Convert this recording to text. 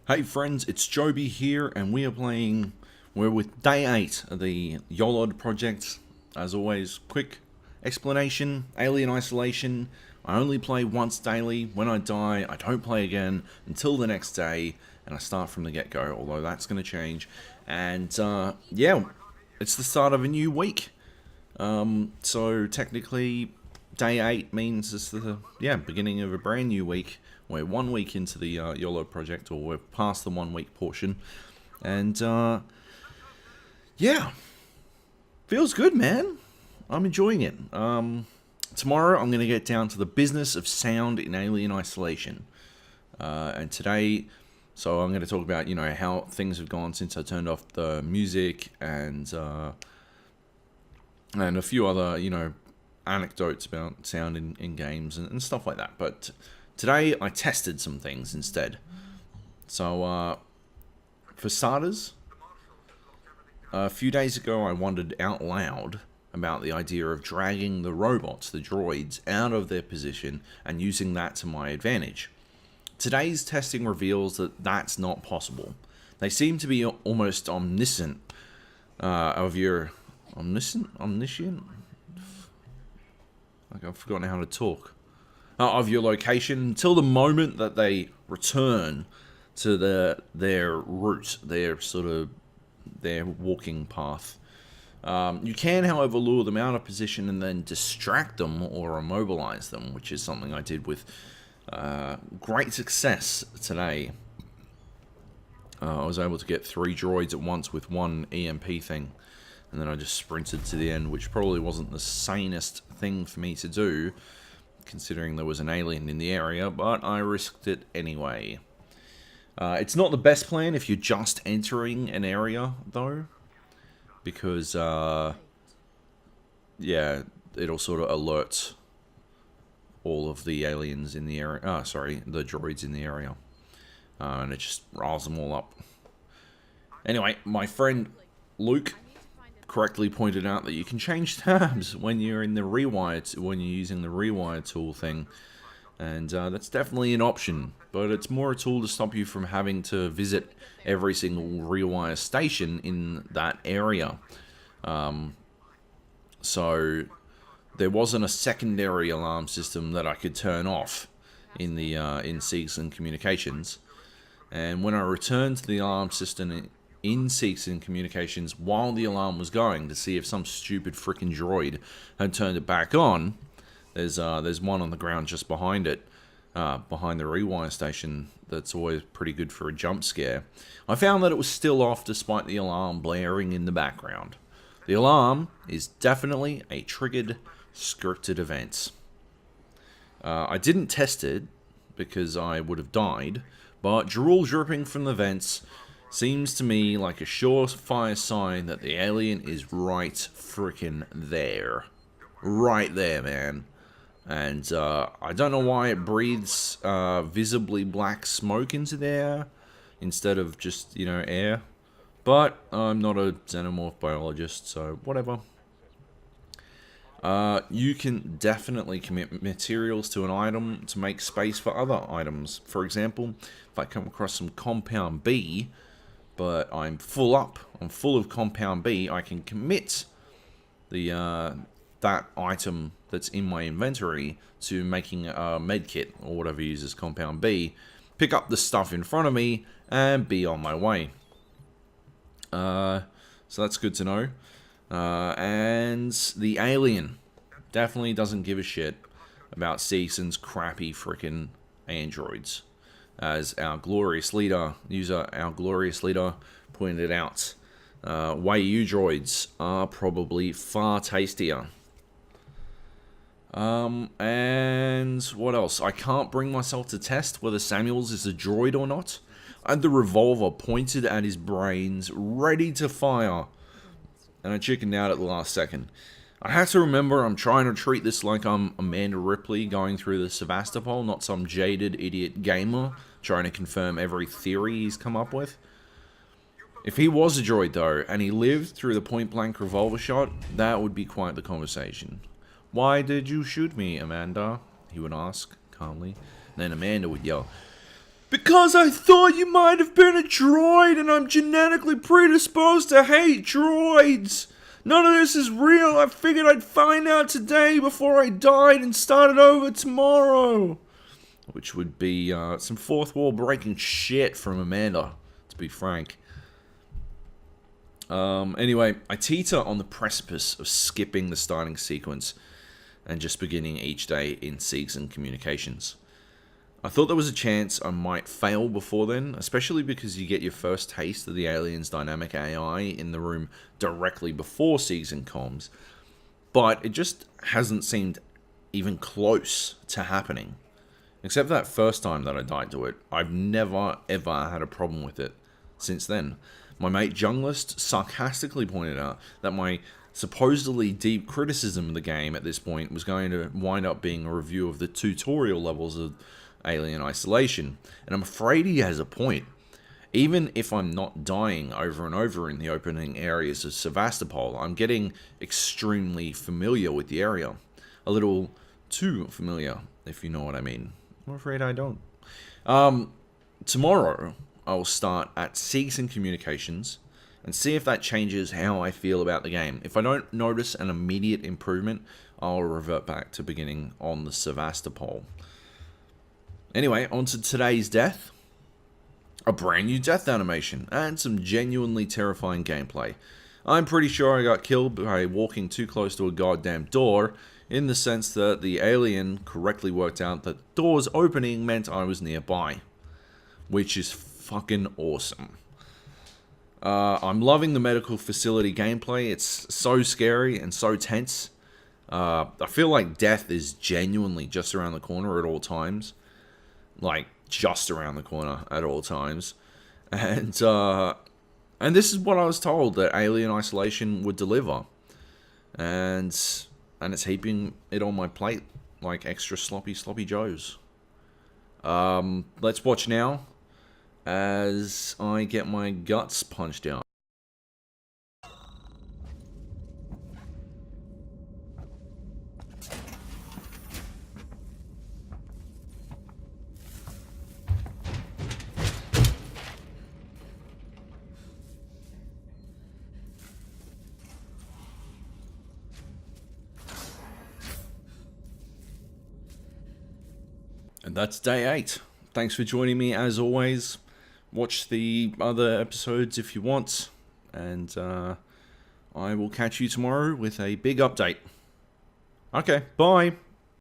Hey friends, it's Joby here, and we're with day 8 of the YOLOD project. As always, quick explanation, Alien Isolation. I only play once daily. When I die, I don't play again until the next day, and I start from the get-go, although that's going to change. And, yeah, it's the start of a new week. So technically, day 8 means it's the beginning of a brand new week. We're 1 week into the YOLO project, or we're past the 1 week portion, and yeah, feels good, man. I'm enjoying it. Tomorrow I'm going to get down to the business of sound in Alien Isolation, and today, so I'm going to talk about how things have gone since I turned off the music and a few other anecdotes about sound in games and stuff like that, but. Today, I tested some things instead. So, for starters, a few days ago I wondered out loud about the idea of dragging the robots, the droids, out of their position and using that to my advantage. Today's testing reveals that that's not possible. They seem to be almost omniscient of your... Omniscient? Like, I've forgotten how to talk. Of your location until the moment that they return to their route, their walking path. You can, however, lure them out of position and then distract them or immobilize them, which is something I did with great success today. I was able to get 3 droids at once with 1 EMP thing, and then I just sprinted to the end, which probably wasn't the sanest thing for me to do, considering there was an alien in the area, but I risked it anyway. It's not the best plan if you're just entering an area, though, because, yeah, it'll sort of alert all of the aliens in the area, the droids in the area, and it just riles them all up. Anyway, my friend Luke correctly pointed out that you can change tabs when you're in the rewire, when you're using the rewire tool thing, and that's definitely an option, but it's more a tool to stop you from having to visit every single rewire station in that area. So there wasn't a secondary alarm system that I could turn off in the in Seegson Communications, and when I returned to the alarm system in Seegson Communications while the alarm was going to see if some stupid freaking droid had turned it back on. There's one on the ground just behind it, behind the rewire station. That's always pretty good for a jump scare. I found that it was still off despite the alarm blaring in the background. The alarm is definitely a triggered, scripted event. I didn't test it because I would have died, but drool dripping from the vents seems to me like a surefire sign that the alien is right frickin' there. Right there, man. And I don't know why it breathes visibly black smoke into the air instead of just, air. But I'm not a xenomorph biologist, so whatever. You can definitely commit materials to an item to make space for other items. For example, if I come across some Compound B, but I'm full of Compound B, I can commit the that item that's in my inventory to making a med kit, or whatever uses Compound B, pick up the stuff in front of me, and be on my way. So that's good to know. And the alien definitely doesn't give a shit about Seegson's crappy frickin' androids. As our glorious leader, pointed out, YU droids are probably far tastier. And what else? I can't bring myself to test whether Samuels is a droid or not. I had the revolver pointed at his brains, ready to fire, and I chickened out at the last second. I had to remember I'm trying to treat this like I'm Amanda Ripley going through the Sevastopol, not some jaded idiot gamer trying to confirm every theory he's come up with. If he was a droid though, and he lived through the point-blank revolver shot, that would be quite the conversation. "Why did you shoot me, Amanda?" he would ask, calmly. And then Amanda would yell, Because I thought you might have been a droid and I'm genetically predisposed to hate droids. None of this is real. I figured I'd find out today before I died and started over tomorrow. Which would be some fourth wall breaking shit from Amanda, to be frank. Anyway, I teeter on the precipice of skipping the starting sequence and just beginning each day in Seegson Communications. I thought there was a chance I might fail before then, especially because you get your first taste of the alien's dynamic AI in the room directly before Seegson comms, but it just hasn't seemed even close to happening. Except for that first time that I died to it, I've never ever had a problem with it since then. My mate Junglist sarcastically pointed out that my supposedly deep criticism of the game at this point was going to wind up being a review of the tutorial levels of Alien Isolation, and I'm afraid he has a point. Even if I'm not dying over and over in the opening areas of Sevastopol, I'm getting extremely familiar with the area. A little too familiar, if you know what I mean. I'm afraid I don't. Tomorrow, I'll start at Seegson Communications and see if that changes how I feel about the game. If I don't notice an immediate improvement, I'll revert back to beginning on the Sevastopol. Anyway, on to today's death. A brand new death animation and some genuinely terrifying gameplay. I'm pretty sure I got killed by walking too close to a goddamn door, in the sense that the alien correctly worked out that the door's opening meant I was nearby. Which is fucking awesome. I'm loving the medical facility gameplay. It's so scary and so tense. I feel like death is genuinely just around the corner at all times. Like, just around the corner at all times. And this is what I was told that Alien Isolation would deliver. And it's heaping it on my plate like extra sloppy joes. Let's watch now as I get my guts punched out. And that's day 8. Thanks for joining me as always. Watch the other episodes if you want. And I will catch you tomorrow with a big update. Okay, bye.